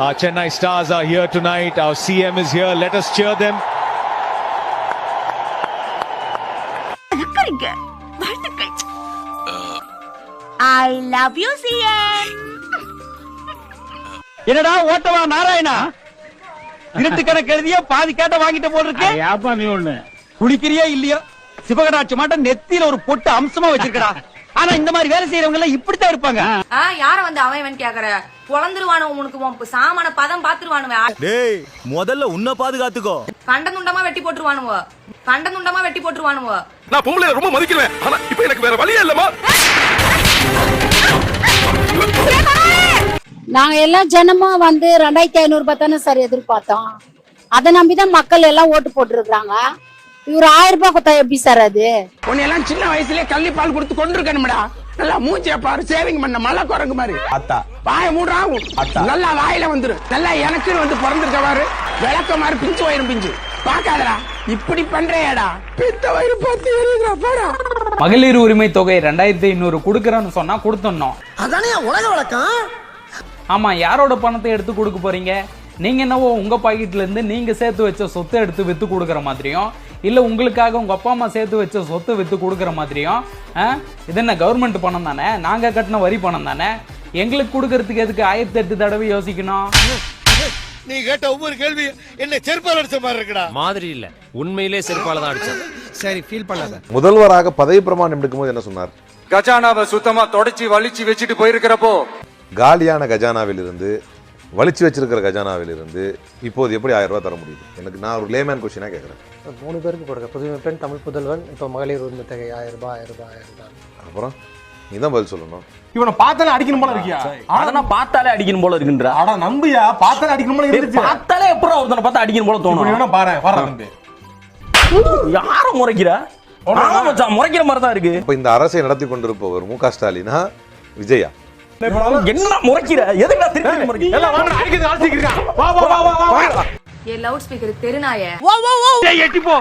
Our Chennai Stars are here tonight. Our CM is here. Let us cheer them. I love you, CM. என்னடா Ottawa Narayana, இருட்டு கணக்கு எழுதிய பாதி கேட்ட வாங்கிட்ட போல இருக்கு. ஏப்பா நீ ஒண்ணு குடிக்கிறியா இல்லையா, சிவகடாட்சி மாட்ட நெத்தியில ஒரு பொட்டு அம்சமா வச்சிருக்கடா. ஆனா இந்த மாதிரி வேலை செய்யறவங்க எல்லாம் இப்படித்தான் இருப்பாங்க. யார வந்து அவன் கேக்குற, பொளந்துருவானு உனக்கு சாமான பதம் பாத்துருவானுவ. டேய் முதல்ல உன்னை பாதுகாத்துக்கோ. கண்டந்துண்டமா வெட்டி போட்டுருவானுவ, கண்டந்துண்டமா வெட்டி போட்டுருவானுவ. நான் பொம்பளை ரொம்ப மதிக்கிறேன், ஆனா இப்போ எனக்கு வேற வழியே இல்லமா. நாங்க எல்லாம் ஜனமா வந்து 2500 ரூபாய் தானே சார் எதிர்பார்த்தோம். அதை நம்பிதான் மக்கள் எல்லாம் ஓட்டு போட்டுருக்காங்க. இவர் 1000 ரூபாய் கொடுத்தா எப்படி சார் அது? உன்னை எல்லாம் சின்ன வயசுலயே கள்ளி பால் கொடுத்து கொண்டிருக்கணும்டா. நல்லா மூஞ்சிய பாரு, சேவிங் பண்ண மழை குரங்கு மாதிரி. வாய மூடாகும், நல்லா வாயில வந்துரும். நல்லா எனக்கு வந்து பிறந்திருக்க பாரு, விளக்க மாதிரி பிஞ்சு வயிறு பிஞ்சு பாக்காதடா. இப்படி பண்றேடா, பித்த வயிறு பார்த்து எரியுதுடா பாடா. மகளிர் உரிமை தொகை 2500 கொடுக்கறன்னு சொன்னா கொடுத்துடணும். அதானே உலக வழக்கம். ஆமா, யாரோட பணத்தை எடுத்து கொடுக்க போறீங்க? நீங்க என்னவோ உங்க பாக்கெட்ல இருந்து நீங்க சேர்த்து வச்ச சொத்தை எடுத்து வித்து கொடுக்கற மாதிரியும், இல்ல உங்களுக்காக உங்க அப்பா அம்மா சேர்த்து வச்ச சொத்தை வித்து கொடுக்கற மாதிரியும். இது என்ன கவர்மெண்ட் பணம் தானே, நாங்க கட்டின வரி பணம் தானே. எங்களுக்கு கொடுக்கறதுக்கு எதுக்கு 1008 தடவை யோசிக்கணும்? நீ கேட்ட ஒவ்வொரு கேள்வி என்ன செருப்பால் அடிச்ச மாதிரி இருக்குடா. மாதிரி இல்ல, உண்மையிலே செருப்பால தான் அடிச்சேன். சரி, ஃபீல் பண்ணாத. முதல்வராக பதவி பிரமாணம் எடுக்கும்போது என்ன சொன்னார்? கஜானாவை சுத்தமா தொடச்சி வலிச்சு வச்சுட்டு போயிருக்கிறப்போ காலியான கஜானாவில் இருந்து, வலிச்சு வச்சிருக்கிற கஜானாவில் இருந்து இப்போது எப்படி 1000 ரூபாய் தர முடியுது? எனக்கு நான் ஒரு லேமேன் கொஸ்டினா கேட்கறேன். 3 பேருக்கு போடுங்க. புதுமை பெண், தமிழ் புதல்வன், இப்ப மகளிர் உரிமை தொகை 1000 ரூபாய் 1000 ரூபாய் 1000 ரூபாய். அப்புறம் நீதான் பதில் சொல்லணும். இவனை பார்த்தாலே அடிக்கணும் போல இருக்கியா? அதனா பார்த்தாலே அடிக்கணும் போல இருக்குன்றா. அட நம்பியா, பார்த்தாலே அடிக்கணும் போல இருந்துச்சு. பார்த்தாலே எப்பறம் ஒருத்தனை பார்த்தா அடிக்கணும் போல தோணும். இவனை பாரு, வர நம்பி யார முறைக்கிறா? ஆமா மச்சான், முறைக்கிற மாதிரி தான் இருக்கு. இப்ப இந்த அரசை நடத்தி கொண்டிருப்பவர் மு.க. ஸ்டாலினா, விஜயா? என்ன முறைக்கிற? எதுக்கு திருப்பி முறைக்கிற? எல்லாம் வாங்க, அடிக்கிறது ஆசிக்கிறீங்க. வா வா வா வா வா. ஏ லவுட் ஸ்பீக்கர் தெருநாய, ஏய் எட்டி போ.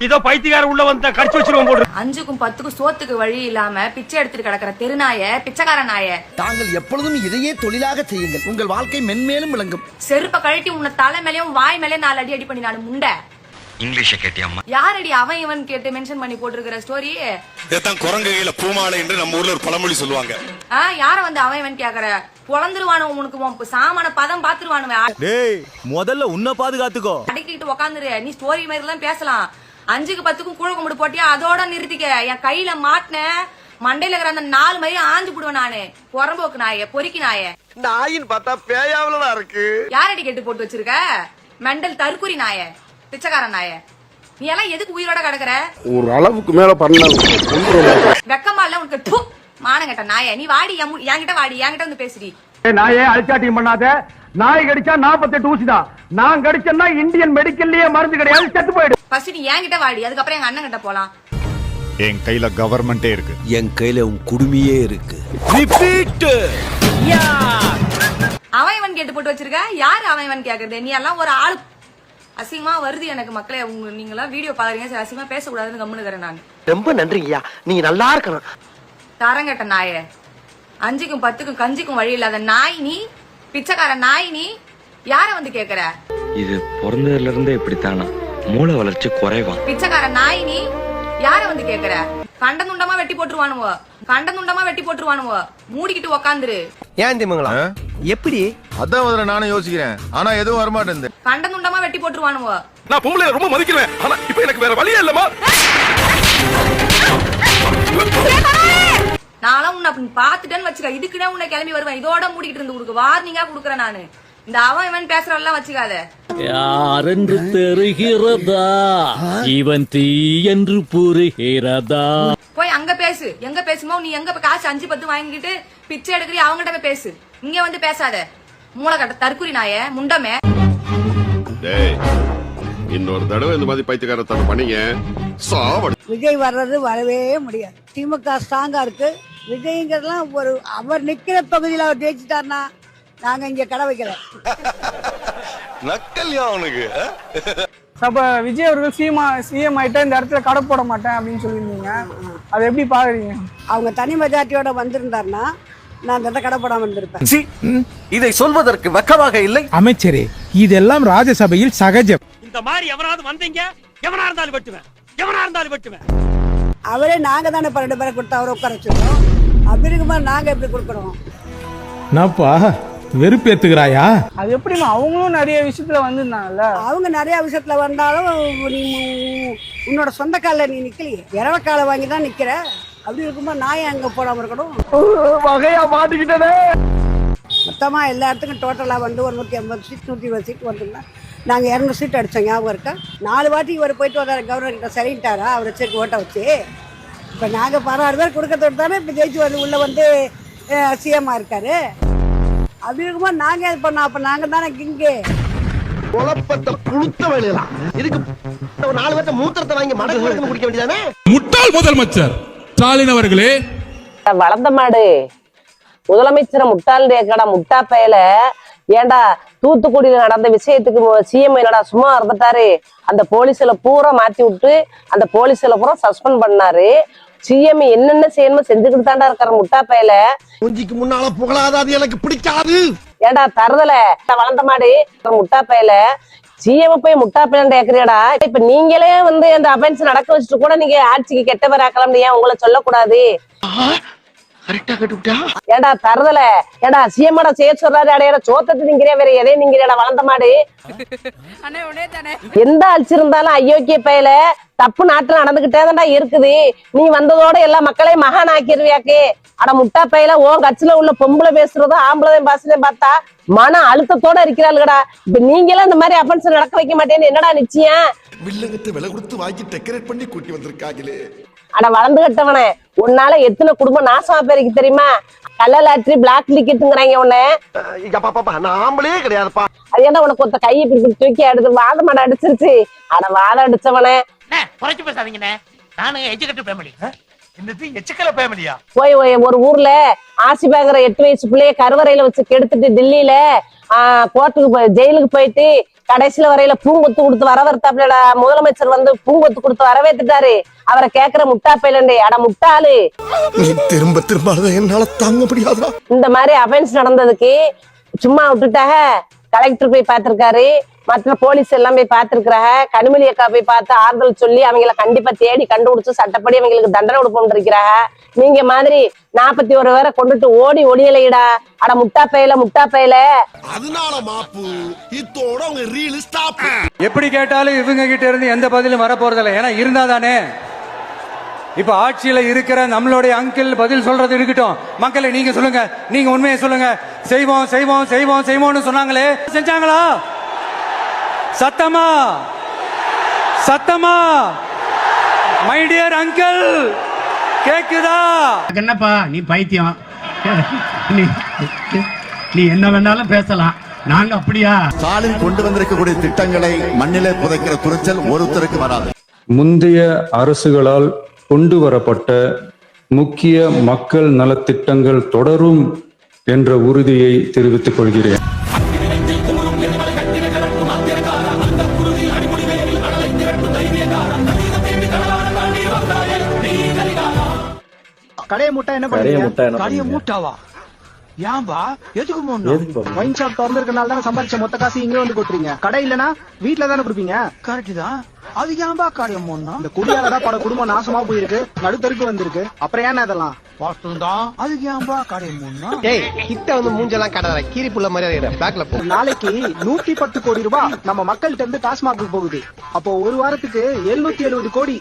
இதோ பைத்தியக்கார உள்ள வந்து கடிச்சு வச்சிருவோம் போடு. 5க்கும் 10க்கும் சோத்துக்கு வழி இல்லாம பிச்சை எடுத்துட்டு கிடக்குற தெருநாய, பிச்சைக்கார நாய. தாங்கள் எப்பொழுதும் இதையே தொழிலாக செய்யுங்கள், உங்கள் வாழ்க்கை மென்மேலும் விளங்கும். செருப்ப கழட்டி உன்னை தலை மேலயும் வாய் மேலே 4 அடி பண்ணி நானு முண்டை. இங்கிலீஷ கேட்டியம்மா? யாரடி அவன் இவன் கேட்டு மென்ஷன் பண்ணி போட்டுருக்கிற ஸ்டோரி? இதான் குரங்கையில பூமாலை என்று நம்ம ஊர்ல ஒரு பழமொழி சொல்லுவாங்க. யார வந்து அவன் இவன் கேக்குற, பொளந்துருவானு உனக்கு சாமான பதம் பாத்துருவானுவ. டேய் முதல்ல உன்னை பாதுகாத்துக்கோ. அடிக்கிட்டு உக்காந்துரு, நீ ஸ்டோரி மாதிரி எல்லாம் பேசலாம். 5க்கு 10க்கும் கூழ கும்பிடு போட்டியா, அதோட நிறுத்திக்க. என் கையில மாட்டின மண்டையில இருக்கிற அந்த 4 மாதிரி ஆஞ்சு போடுவேன் நானு. புறம்போக்கு நாய, பொறுக்கி நாய. நாயின் பார்த்தா பேயாவலா இருக்கு. யாரடி கேட்டு போட்டு வச்சிருக்க? மெண்டல் தற்குறி நாய, பிச்சைக்கார நாய. நீ எல்லாம் எதுக்கு உயிரோட கிடக்குற? ஒரு அளவுக்கு மேல பண்ண வெக்கமா இல்ல உனக்கு? து மானங்கட்ட நாய, நீ வாடி என்கிட்ட, வாடி என்கிட்ட வந்து பேசுடி. நாயே அழிச்சாட்டியும் பண்ணாத. நாய் கடிச்சா 48 ஊசிதான். நான் கடிச்சேன்னா இந்தியன் மெடிக்கல்லயே மருந்து கிடையாது, செத்து போயிடு. ஃபர்ஸ்ட் நீ என்கிட்ட வாடி, அதுக்கப்புறம் எங்க அண்ணன் கிட்ட போலாம். என் கையில கவர்மெண்டே இருக்கு, என் கையில உன் குடுமியே இருக்கு. ரிப்பீட். அவன் இவன் கேட்டு போட்டு வச்சிருக்க. யாரு அவன் இவன் கேக்குறது? நீ எல்லாம் ஒரு ஆளு. அசிங்கமா வருது எனக்கு மக்களே. நீங்க எல்லாம் வீடியோ பாக்குறீங்க, சரி அசிங்கமா பேசக்கூடாதுன்னு கம்முனுக்கிறேன் நான். ரொம்ப நன்றிங்கய்யா, நீங்க நல்லா இருக்கணும். தரங்கட்ட நாய, 5க்கும் 10க்கும் கஞ்சிக்கும் வழி இல்லாத நாய் நீ, பிச்சைக்கார நாய் நீ. யார வந்து கேக்குற? இது பிறந்ததுல இருந்தே இப்படித்தானா? மூளை வளர்ச்சி குறைவா? பிச்சைக்கார நாய் நீ. யார வந்து கேக்குற? கண்டந்துண்டமா வெட்டி போட்டுருவானுவோ, கண்டந்துண்டமா வெட்டி போட்டுருவானுவோ. மூடிக்கிட்டு உக்காந்துரு. ஏன் திமுங்களா? எப்படி? அதான் முதல்ல நானும் யோசிக்கிறேன், ஆனா எதுவும் வரமாட்டேன். கண்டந்துண்டமா வெட்டி போட்டுருவானுவோ. நான் பொம்பளை ரொம்ப மதிக்கிறேன், ஆனா இப்போ எனக்கு வேற வழியே இல்லமா. நானும் உன்னை பாத்துட்டேன்னு வச்சுக்க, இதுக்குனே உன்னை கிளம்பி வருவேன். இதோட மூடிக்கிட்டு இருந்து உனக்கு வார்னிங்கா குடுக்கறேன் நானு. இந்த அவன் இவன் பேசுறவெல்லாம் வச்சுக்காத. யாரென்று தெரிகிறதா, இவன் தீ என்று புரிகிறதா. போய் அங்க பேசு. எங்க பேசுமோ நீ எங்க காசு 5 10 வாங்கிட்டு பிச்சை எடுக்கிறீ, அவங்ககிட்ட போய் பேசு. இங்க வந்து பேசாத. மூளைக்கட்ட தற்குறி நாய, முண்டமே. இன்னொரு தடவை இந்த மாதிரி பைத்தியக்காரத்தனம் பண்ணீங்க சாவடி. விஜய் வர்றது வரவே முடியாது. திமுக ஸ்ட்ராங்கா இருக்கு. விஜய்ங்கிறதுலாம் ஒரு அவர் நிக்கிற தொகுதியில அவர் ஜெயிச்சுட்டாருன்னா நாங்க இங்க கடை வைக்கல. நக்கல்யா அவனுக்கு. அப்ப விஜய் அவர்கள் சிஎம் ஆயிட்டா இந்த இடத்துல கடை போட மாட்டேன் அப்படின்னு சொல்லியிருந்தீங்க. அதை எப்படி பாக்குறீங்க? அவங்க தனி மெஜாரிட்டியோட வந்திருந்தாருன்னா நான் அந்த கடை போடாம இருந்திருப்பேன். இதை சொல்வதற்கு வெக்கமாக இல்லை. அமைச்சரே, இதெல்லாம் ராஜ்யசபையில் சகஜம். இந்த மாதிரி எவனாவது வந்தீங்க, எவனா இருந்தாலும் வெட்டுவேன். அவரே நாங்க தானே 12 பேரை கொடுத்து அவரை உட்கார வச்சிருக்கோம். அப்படி இருக்கும்போது நாங்க எப்படி கொடுக்குறோம்? நாப்பா வெறுப்பேத்துக்கிறாயா? அது எப்படிமா அவங்களும் நிறைய விஷயத்துல வந்திருந்தாங்கல்ல. அவங்க நிறைய விஷயத்துல வந்தாலும் நீ உன்னோட சொந்த காலில் நீ நிக்கலையே, இரவ காலை வாங்கி தான் நிக்கிற. அப்படி இருக்கும்போது நான் அங்க போடாம இருக்கணும். வகையா மாட்டிக்கிட்டே. மொத்தமா எல்லா இடத்துக்கும் டோட்டலா வந்து ஒரு 180 சீட் 120 சீட் வந்துருந்தா நாங்க 200 சீட் அடிச்சோம். ஞாபகம் இருக்கா? 4 வாட்டி இவர் போயிட்டு வந்தாரு கவர்னர் கிட்ட, சரிட்டாரா அவரை வச்சு ஓட்ட வச்சு. இப்ப நாங்க 16 பேர் கொடுக்கறதோடு தானே இப்ப ஜெயிச்சு வந்து உள்ள வந்து சிஎம்மா இருக்காரு. அப்படி இருக்கும்போது நாங்க இது பண்ணோம். அப்ப நாங்க தானே கிங்கு. குழப்பத்தை புழுத்த வேலையெல்லாம் இதுக்கு 4 பேர்த்த மூத்திரத்தை வாங்கி மடக்கு குடிக்க வேண்டியதானே? முட்டாள் முதலமைச்சர் ஸ்டாலின் அவர்களே. வளர்ந்த மாடு முதலமைச்சர் முட்டாள் கடை முட்டா பயல. ஏண்டா தூத்துக்குடியில நடந்த விஷயத்துக்கு சிஎம் என்னடா சும்மா இருந்துட்டாரு? அந்த போலீஸ்ல பூரா மாத்தி விட்டு அந்த போலீஸ்ல பூரா சஸ்பெண்ட் பண்ணாரு. சிஎம் என்னென்ன செய்யணுமோ செஞ்சுக்கிட்டு தாண்டா இருக்கிற முட்டா பயல. மூஞ்சிக்கு முன்னால புகழாத, அது எனக்கு பிடிக்காது. ஏண்டா தருதல வளர்ந்த மாடு முட்டா பயல. சிஎம் போய் முட்டா பயலண்ட ஏக்குறியாடா? இப்ப நீங்களே வந்து அந்த அபென்ஸ் நடக்க வச்சுட்டு கூட நீங்க ஆட்சிக்கு கெட்டவர் ஆக்கலாம். ஏன் உங்களை சொல்லக்கூடாது? ஏண்டா தருதல, ஏண்டா சிஎம்ட செய்ய சொல்றாரு. அடையாட சோத்தத்தை நீங்கிறியா, வேற எதையும் நீங்கிறியாடா வளர்ந்த மாடு? எந்த அழிச்சிருந்தாலும் அயோக்கிய பயல தப்பு நாட்டுல நடந்துகிட்டே தான்டா இருக்குது. நீ வந்ததோட எல்லா மக்களையும் மகான் ஆக்கிருவியாக்கு. அட முட்டா பையில உன் கட்சியில உள்ள பொம்பளை பேசுறதும் ஆம்பளையும் பாசனையும் பார்த்தா மன அழுத்தத்தோட இருக்கிறாளுடா. இப்ப நீங்களும் இந்த மாதிரி அபென்ஸ் நடக்க வைக்க மாட்டேன்னு என்னடா நிச்சயம்? வில்லங்கத்தை விலை கொடுத்து வாங்கி டெக்கரேட் பண்ணி கூட்டி வந்திருக்காங்களே. அட வளர்ந்து கட்டவனே, உன்னால எத்தனை குடும்பம் நாசமா பேருக்கு தெரியுமா? கள்ள லாட்டரி, பிளாக் டிக்கெட்டுங்கிறாங்க உன்ன. நான் ஆம்பளே கிடையாதுப்பா. அது ஏன்னா உனக்கு ஒருத்த கையை பிடிச்சி தூக்கி எடுத்து வாதம் மாட அடிச்சிருச்சு. அட வாதம் அடிச்சவனே குறைச்சு பேசாதீங்கண்ணே. நானு எஜுகேட்டட் ஃபேமிலி. என்னது எச்சுக்கல ஃபேமிலியா? போய் ஒரு ஊர்ல ஆசி பாக்குற 8 வயசு பிள்ளைய கருவறையில வச்சு கெடுத்துட்டு டெல்லியில கோர்ட்டுக்கு ஜெயிலுக்கு போயிட்டு கடைசியில வரையில பூங்கொத்து கொடுத்து வரவேற்றாப்ல முதலமைச்சர் வந்து பூங்கொத்து கொடுத்து வரவேற்றுட்டாரு. அவரை கேக்குற முட்டா பையலண்டே. அட முட்டாளு, திரும்ப திரும்ப என்னால தாங்க முடியாதா? இந்த மாதிரி அபென்ஸ் நடந்ததுக்கு சும்மா விட்டுட்டாக. கலெக்டர் போய் பார்த்திருக்காரு, மற்ற போலீஸ் எல்லாம் போய் பார்த்திருக்கிறாங்க. கனிமொழி அக்கா போய் பார்த்து ஆறுதல் சொல்லி அவங்களை கண்டிப்பா தேடி கண்டுபிடிச்சு சட்டப்படி அவங்களுக்கு தண்டனை கொடுப்போம் இருக்கிறாங்க. நீங்க மாதிரி 41 பேரை கொண்டுட்டு ஓடி ஒளியலையிடா. அட முட்டா பையல. அதனால மாப்பு இத்தோட அவங்க ரீல் ஸ்டாப். எப்படி கேட்டாலும் இவங்க கிட்ட இருந்து எந்த பதிலும் வர போறதில்ல. ஏன்னா இருந்தா தானே. இப்ப ஆட்சியில இருக்கிற நம்மளுடைய அங்கிள் பதில் சொல்றது இருக்கட்டும். மக்களை நீங்க சொல்லுங்க, நீங்க உண்மையை சொல்லுங்க. செய்வோம் செய்வோம் செய்வோம் செய்வோம்னு சொன்னாங்களே, செஞ்சாங்களா? சத்தமா சத்தமா மை டியர் அங்கிள் கேக்குதா? என்னப்பா நீ பைத்தியம்? நீ என்ன வேணாலும் பேசலாம், நாங்க அப்படியா? ஸ்டாலின் கொண்டு வந்திருக்கக்கூடிய திட்டங்களை மண்ணிலே புதைக்கிற துணிச்சல் ஒருத்தருக்கு வராது. முந்தைய அரசுகளால் கொண்டு வரப்பட்ட முக்கிய மக்கள் நலத்திட்டங்கள் தொடரும் என்ற உறுதியை தெரிவித்துக் கொள்கிறேன். கடைய மூட்டா என்ன பண்ணுவீங்க? கடைய மூட்டாவா? ஏன்பா? எதுக்கு மூடணும்? வைன் ஷாப் திறந்திருக்கனால தானே சம்பாதிச்ச மொத்த காசு இங்க வந்து கொட்டுறீங்க. கடை இல்லனா வீட்டுல தானே கொடுப்பீங்க. கரெக்ட் தான். அது ஏன்பா கடைய மூடணும்? இந்த குடியாலதான் பல குடும்பம் நாசமா போயிருக்கு, நடுத்தருக்கு வந்திருக்கு. அப்புறம் ஏன்னா இதெல்லாம் பாட்டுதான். அதுக்கு ஏன்பா கடைய மூடணும்? டேய் கிட்ட வந்து மூஞ்செல்லாம் கடற கீரி புள்ள மாதிரி பேக்ல போ. நாளைக்கு 110 கோடி ரூபாய் நம்ம மக்கள்கிட்ட இருந்து டாஸ்மாக் போகுது. அப்போ ஒரு வாரத்துக்கு 770 கோடி,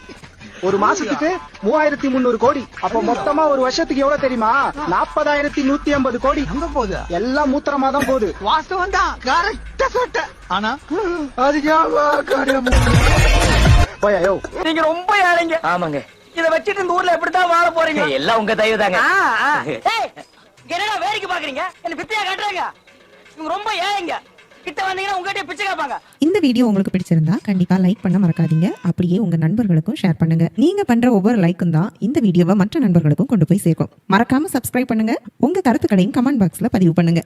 ஒரு மாசத்துக்கு 3300 கோடி. அப்ப மொத்தமா ஒரு வருஷத்துக்கு எவ்வளவு தெரியுமா? 40,150 கோடி. அங்க போகுது எல்லாம் மூத்திரமா தான் போகுது. வாஸ்தவம் தான், கரெக்டா சொல்லிட்ட. ஆனா போயோ நீங்க ரொம்ப ஏழைங்க. ஆமாங்க. இத வச்சிட்டு இந்த ஊர்ல எப்படித்தான் வாழ போறீங்க? எல்லாம் உங்க தயவு தாங்க. என்னடா வேடிக்கை பாக்குறீங்க? என்ன பிச்சையா காட்டுறாங்க? இவங்க ரொம்ப ஏழைங்க. கிட்ட வந்தீங்கன்னா உங்ககிட்ட பிச்சை கேட்பாங்க. இந்த வீடியோ உங்களுக்கு பிடிச்சிருந்தா கண்டிப்பா லைக் பண்ண மறக்காதீங்க. அப்படியே உங்க நண்பர்களுக்கும் ஷேர் பண்ணுங்க. நீங்க பண்ற ஒவ்வொரு லைக்கும் தான் இந்த வீடியோவை மற்ற நண்பர்களுக்கும் கொண்டு போய் சேர்க்கும். மறக்காம சப்ஸ்கிரைப் பண்ணுங்க. உங்க கருத்துக்களையும் கமெண்ட் பாக்ஸ்ல பதிவு பண்ணுங்க.